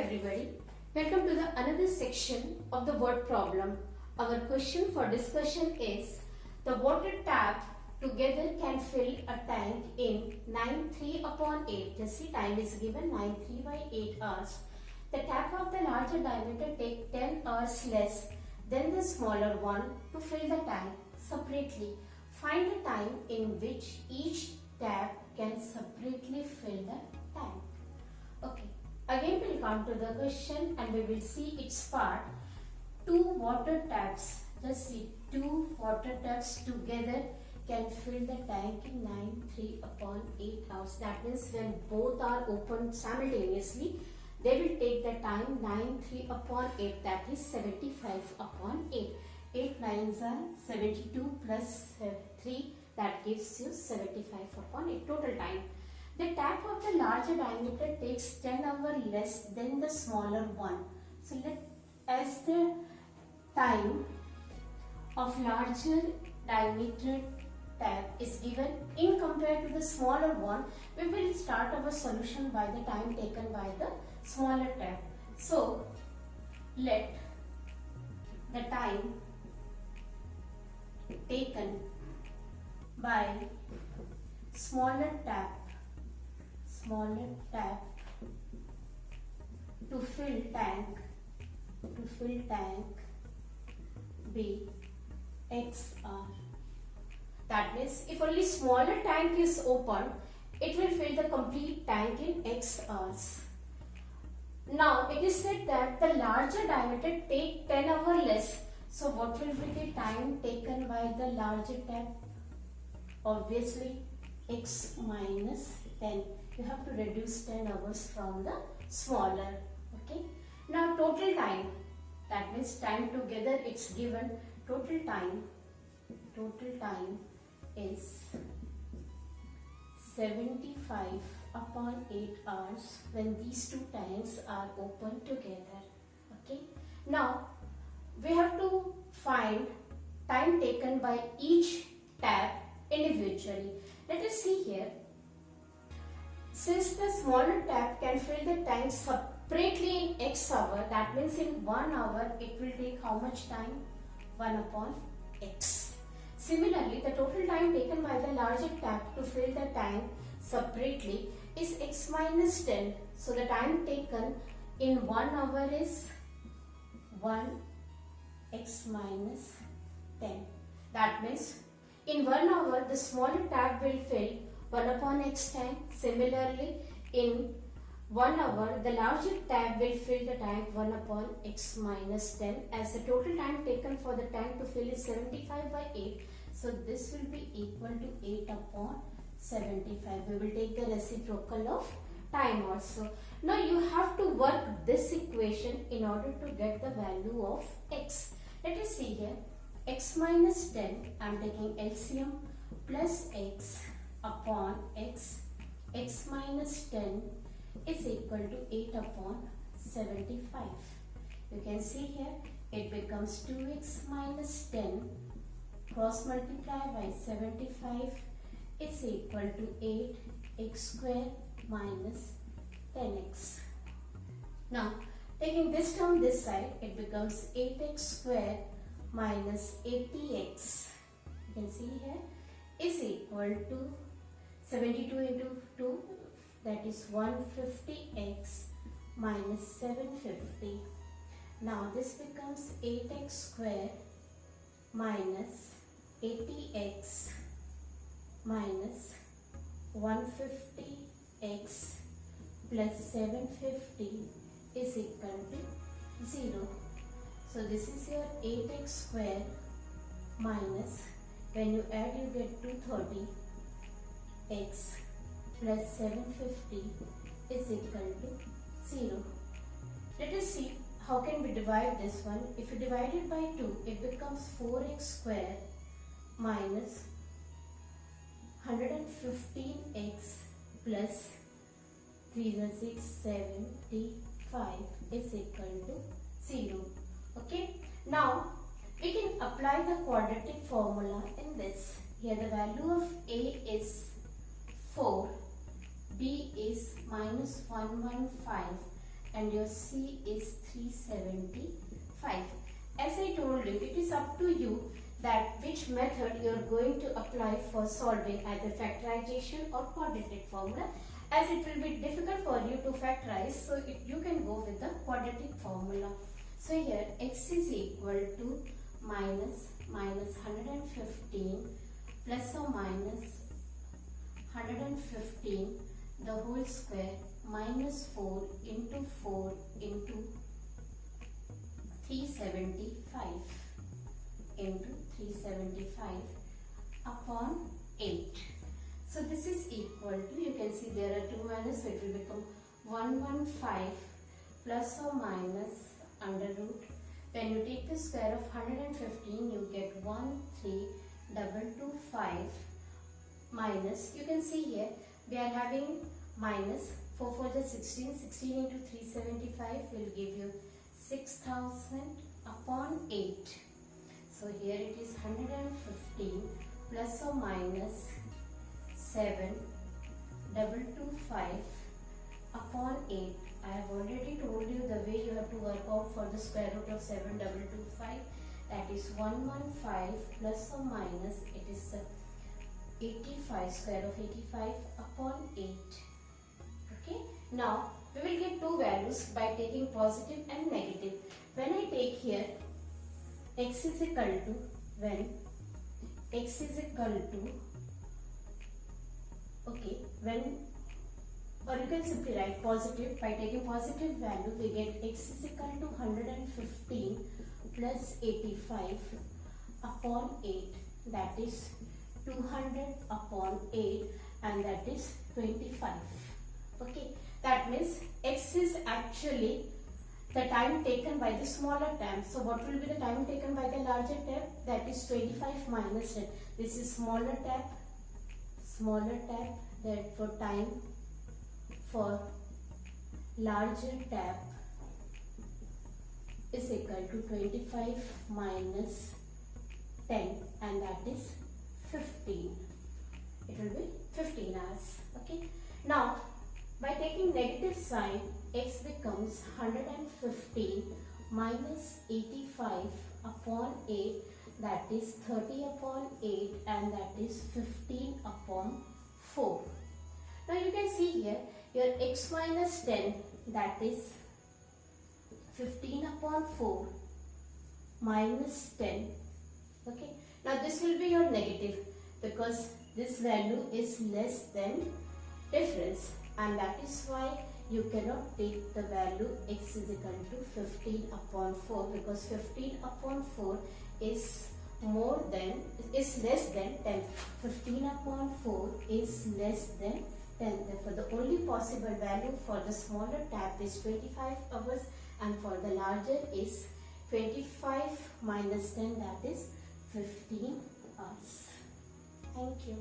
everybody. Welcome to the another section of the word problem. Our question for discussion is the water tap together can fill a tank in 9/3/8. Just see, time is given 9/3/8 hours. The tap of the larger diameter take 10 hours less than the smaller one to fill the tank separately. Find the time in which each tap can separately fill the tank. Okay, again we'll come to the question and we will see its part. Two water taps, just see, two water taps together can fill the tank in 9/3/8 hours. That means when both are opened simultaneously, they will take the time 9/3/8, that is 75/8. 8 9s are 72 plus 3, that gives you 75/8 total time. The tap of the larger diameter takes 10 hours less than the smaller one. So as the time of larger diameter tap is given in compared to the smaller one, we will start our solution by the time taken by the smaller tap. So let the time taken by smaller tap to fill tank be XR. That means if only smaller tank is opened, it will fill the complete tank in X hours. Now it is said that the larger diameter take 10 hours less. So what will be the time taken by the larger tap? Obviously X minus 10. You have to reduce 10 hours from the smaller. Okay. Now total time, that means time together it's given. Total time is 75/8 hours when these two tanks are open together. Okay. Now we have to find time taken by each tap individually. Let us see here. Since the smaller tap can fill the tank separately in X hour, that means in 1 hour it will take how much time? 1/X. Similarly, the total time taken by the larger tap to fill the tank separately is X minus 10. So the time taken in 1 hour is 1X minus 10. That means in 1 hour the smaller tap will fill 1/X tank. Similarly, in 1 hour the larger tap will fill the tank 1/X minus 10, as the total time taken for the tank to fill is 75/8. So this will be equal to 8/75. We will take the reciprocal of time also. Now you have to work this equation in order to get the value of X. Let us see here. X minus 10, I am taking LCM, plus X upon X. X minus 10 is equal to 8/75. You can see here it becomes 2X minus 10 cross multiply by 75 is equal to 8X square minus 10X. Now taking this term this side, it becomes 8X square minus 80X. You can see here is equal to 72 into 2, that is 150X minus 750. Now this becomes 8X square minus 80X minus 150X plus 750 is equal to 0. So this is your 8X square minus, when you add you get 230X plus 750 is equal to 0. Let us see how can we divide this one. If you divide it by 2, it becomes 4X square minus 115X plus 3 is 6, 75 is equal to 0. Okay. Now we can apply the quadratic formula in this. Here the value of A is 4, B is minus 115 and your C is 375. As I told you, it is up to you that which method you are going to apply for solving either factorization or quadratic formula, as it will be difficult for you to factorize, so you can go with the quadratic formula. So here x is equal to minus 115 plus or minus 115 the whole square minus 4 into 4 into 375 into 375 upon 8. So this is equal to, you can see there are two minus, so it will become 115 plus or minus under root. When you take the square of 115, you get 13225 minus, you can see here we are having minus 4 4 is 16, 16 into 375 will give you 6000 upon 8. So here it is 115 plus or minus 7225 upon 8. I have already told you the way you have to work out for the square root of 7225. That is 115 plus or minus, it is 85, square of 85 upon 8. Okay. Now we will get two values by taking positive and negative. When I take here x is equal to, when x is equal to, okay, when, or you can simply write positive. By taking positive value, we get x is equal to 115 plus 85 upon 8, that is 200 upon 8, and that is 25. Okay, that means x is actually the time taken by the smaller tab. So what will be the time taken by the larger tab? That is 25 minus 10. This is smaller tab, therefore time for larger tab is equal to 25 minus 10, and that is 15. It will be 15 hours. Okay. Now by taking negative sign, x becomes 115 minus 85 upon 8, that is 30 upon 8, and that is 15 upon 4. Now you can see here your x minus 10, that is 15 upon 4 minus 10. Okay. Now this will be your negative because this value is less than difference, and that is why you cannot take the value x is equal to 15 upon 4, because 15 upon 4 is less than 10. 15 upon 4 is less than 10. Therefore, the only possible value for the smaller tab is 25 hours, and for the larger is 25 minus 10, that is 15 hours. Thank you.